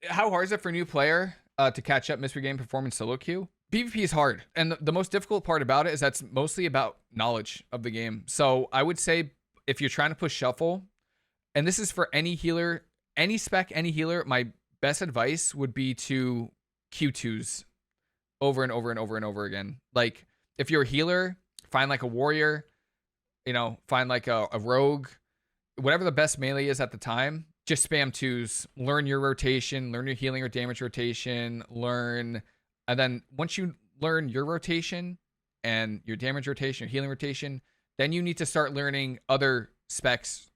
How hard is it for a new player to catch up mystery game performance solo queue? PvP is hard, and the most difficult part about it is that's mostly about knowledge of the game. So I would say if you're trying to push shuffle, and this is for any healer, any spec, any healer, my best advice would be to Q2s over and over and over and over again. Like if you're a healer, find like a warrior, find like a rogue, whatever the best melee is at the time. Just spam twos, learn your rotation, learn your healing or damage rotation, and then once you learn your rotation and your damage rotation, your healing rotation, then you need to start learning other specs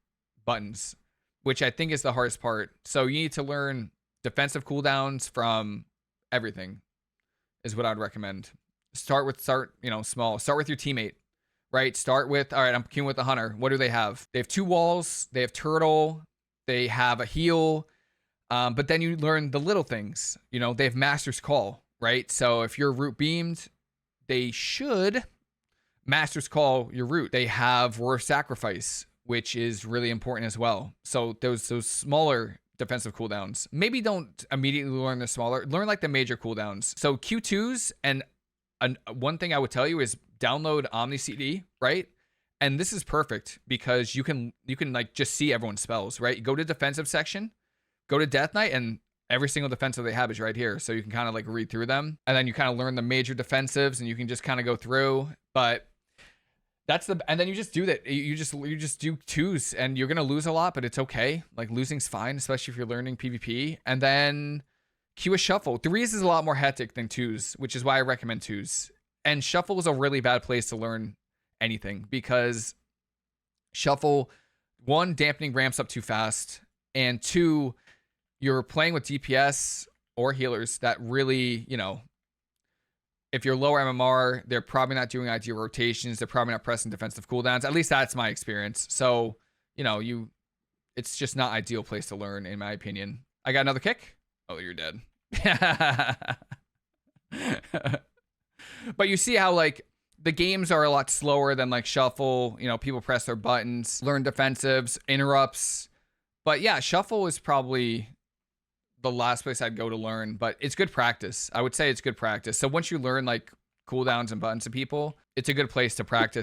buttons, which I think is the hardest part. So you need to learn defensive cooldowns from everything is what I'd recommend. Start small. Start with your teammate, right? Start with, all right, I'm queuing with the hunter. What do they have? They have 2 walls, they have turtle, they have a heal, but then you learn the little things. They have master's call, right? So if you're root beamed, they should master's call your root. They have roar sacrifice, which is really important as well. So those smaller defensive cooldowns. Maybe don't immediately learn the smaller. Learn like the major cooldowns. So Q2s, and one thing I would tell you is download Omni CD, right? And this is perfect because you can like just see everyone's spells, right? You go to defensive section, go to Death Knight, and every single defensive they have is right here. So you can kind of like read through them, and then you kind of learn the major defensives, and you can just kind of go through. But and then you just do that. You just do twos, and you're gonna lose a lot, but it's okay. Like losing's fine, especially if you're learning PvP. And then queue a shuffle. Threes is a lot more hectic than twos, which is why I recommend twos. And shuffle is a really bad place to learn anything because shuffle, 1, dampening ramps up too fast, and 2, you're playing with DPS or healers that really, if you're lower MMR, they're probably not doing ideal rotations. They're probably not pressing defensive cooldowns. At least that's my experience. So, it's just not ideal place to learn, in my opinion. I got another kick. Oh, you're dead. But you see how like the games are a lot slower than like shuffle. People press their buttons, learn defensives, interrupts. But yeah, shuffle is probably the last place I'd go to learn, but it's good practice. I would say it's good practice. So once you learn like cooldowns and buttons to people, it's a good place to practice